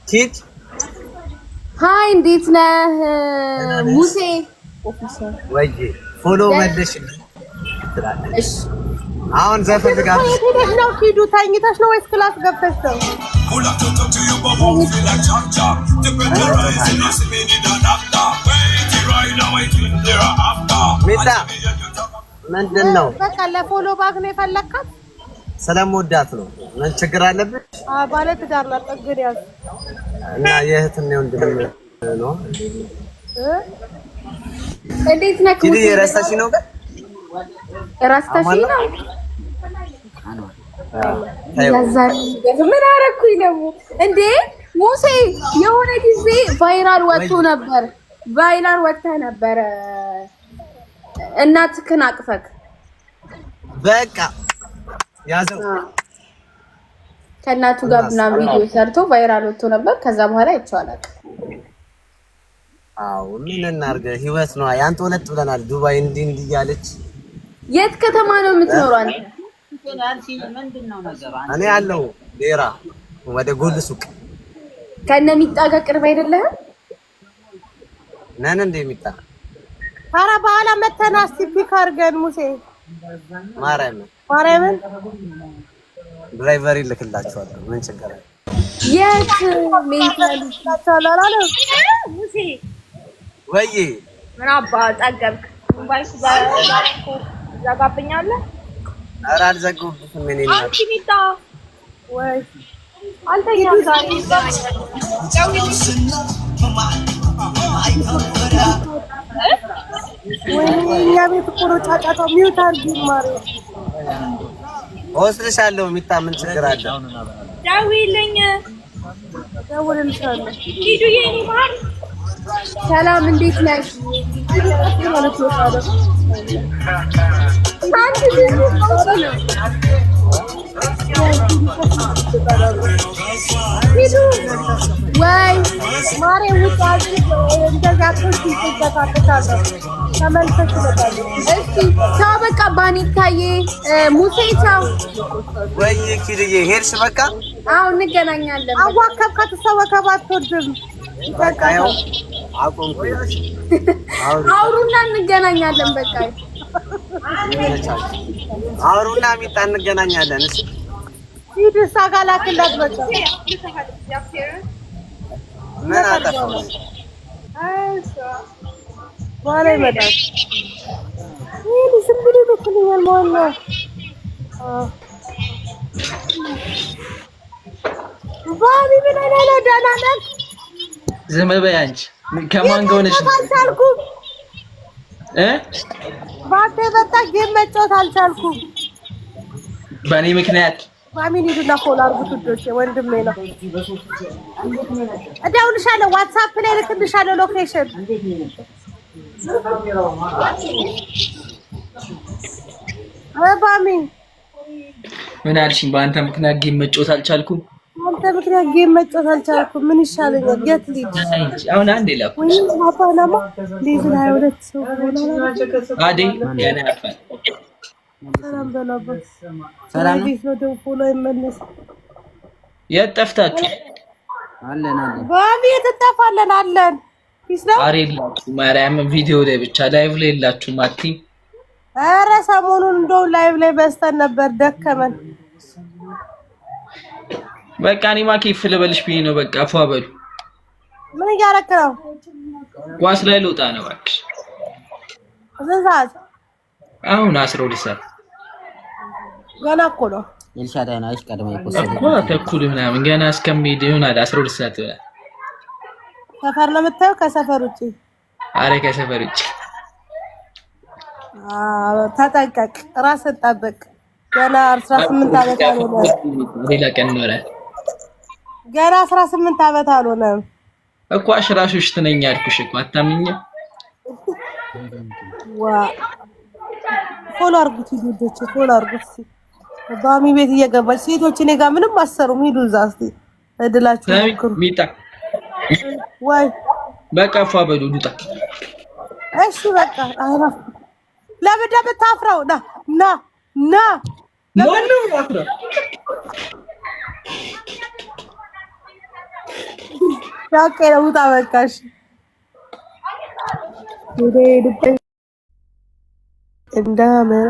ኪት ሃይ እንዴት ነህ ሙሴ? ወይ ፎሎ መልሽ ትላለች። አሁን ዘፈን ልጋብዝ ነው። ኪዱ ተኝተሽ ነው ወይስ ክላስ ገብተሽ ነው? ሚጣ ምንድን ነው? በቃ ለፎሎ ባክ ነው የፈለካት? ስለምወዳት ነው። ምን ችግር አለብሽ? ባለ ትዳር ናት። እግር ያዝ እና የእህትና የወንድም ነው። እንዴት ነህ? ኪዱ የረሳሽ ነው ግን ራስታሽ ነው። ምን አደረኩኝ ደግሞ እንዴ? ሙሴ የሆነ ጊዜ ቫይራል ወጥቶ ነበር። ቫይራል ወጥተህ ነበር እናትህን አቅፈክ። በቃ ያዘው ከእናቱ ጋር ምናምን ቪዲዮ ሰርቶ ቫይራል ወጥቶ ነበር። ከዛ በኋላ አይቼዋለሁ። አዎ ምን እናድርግ? ህይወት ነው። ያንተ ሁለት ብለናል። ዱባይ እንዲህ እያለች። የት ከተማ ነው የምትኖረው አንተ? እኔ ያለው ዴራ ወደ ጎል ሱቅ ከነ ሚጣ ጋር ቅርብ አይደለህም? ነን እንደ ሚጣ። ኧረ በኋላ መተና እስቲ ፒክ አድርገን ሙሴ ማርያምን ድራይቨር ይልክላችኋለሁ። ምን ችግር አለ? የት ሜንታሊ ታላላለ ሙሴ ወይ ምን አባ ጠገብክ? ባይስ ባላኮ ዘጋብኛለህ። ኧረ አልዘጋሁብሽም። ምን ይላል አንቺ ሚጣ ወይ አልተኛም ዛሬ ወይ ያ ቤት እኮ ነው ጫጫታው። ሚውት አድርጊ ማሪ። ወስድሻለሁ። ሚጣ ምን ችግር አለ? ደውይልኝ። ደውልልሻለሁ። ሂዱዬ እኔ ማር ሰላም እንዴት ነሽ? አንቺ ወይ ማሬ ውጣ እንደዛ ትንሽ ይተካተካል። ተመልሰሽ ትመጣለሽ። እሺ ቻው በቃ ባኒታዬ ሙሴ ቻው። ወይ ኪድዬ ሄድሽ? በቃ አዎ እንገናኛለን። አዋከብካት። ሰወከብ አትወድም። በቃ ያው አቆምኩኝ። አውሩና እንገናኛለን። በቃ አውሩና ሚጣ እንገናኛለን። እሺ ሂድ ሳጋላክላት በቃ ምን አጠፋው? በኋላ ይመጣል። ይሄ ዝም ብሎ ይልክልኛል ማለት ነው። ባቢ ምን አለ ደህና ነህ? ዝም በይ አንቺ። ከማን ጋር ሆነሽ? አልቻልኩም ባንተ በቃ ጌም መጫወት አልቻልኩም። በእኔ ምክንያት ማሚን ሂዱና ፎሎ አድርጉት ውዶቼ። ወንድሜ ነው። እደውልልሻለሁ። ዋትስአፕ ላይ ልክልሻለሁ ሎኬሽን። ባሚ ምን አልሽኝ? በአንተ ምክንያት ጌም መጫወት አልቻልኩም። በአንተ ምክንያት ጌም መጫወት አልቻልኩም። ምን ይሻለኛል? የት ልሂድ? አሁን አንዴ ላኩ ወይ አባናማ ሊዝን 22 ሰው አዴ ያኔ አፋ ሰላም በላበት። ሰላም ቤት ነው ደግሞ ፎሎ አይመለስ። የት ጠፍታችሁ? አለን ባቢ የተጠፋለን አለን። ይስላም አሬላችሁ ማርያም ቪዲዮ ላይ ብቻ ላይቭ ላይ የላችሁም አትይም? ኧረ ሰሞኑን እንደው ላይቭ ላይ በስተን ነበር ደከመን። በቃ እኔ ማኬፍ ልበልሽ ብዬ ነው። በቃ ፏ በሉ። ምን እያደረክ ነው? ኳስ ላይ ልወጣ ነው እባክሽ። ስንት ሰዓት? አሁን 12 ሰዓት ገና እኮ ነው። ኤልሻዳይ ነው ቀድሞ የቆሰለ እኮ ተኩል ምናምን ገና እስከሚሄድ ይሆናል 12 ሰዓት ይሆናል። ሰፈር ነው የምታየው? ከሰፈር ውጪ? አረ ከሰፈር ውጪ። ተጠንቀቅ፣ ራስን ጠብቅ። ገና 18 ዓመት አልሆነም። ሌላ ቀን ነው ገና 18 ዓመት አልሆነም እኮ። አሽራሾች ትነኛ አልኩሽ እኮ አታምኝም። ዋ ፎሎ አድርጉት ልጆች፣ ፎሎ አድርጉት። ባሚ ቤት እየገባች ሴቶች እኔ ጋር ምንም አሰሩም። ሂዱ እዛ እስቲ እድላችሁ ሞክሩ። ሚጣ ወይ በቃ ፏ በሉ ዱጣ። እሺ በቃ አራ ለምን እንደምታፍረው? ና ና ና ማነው ማፍራ ያቄ ነው ታበቃሽ ሄደ ሄደ እንዳመረ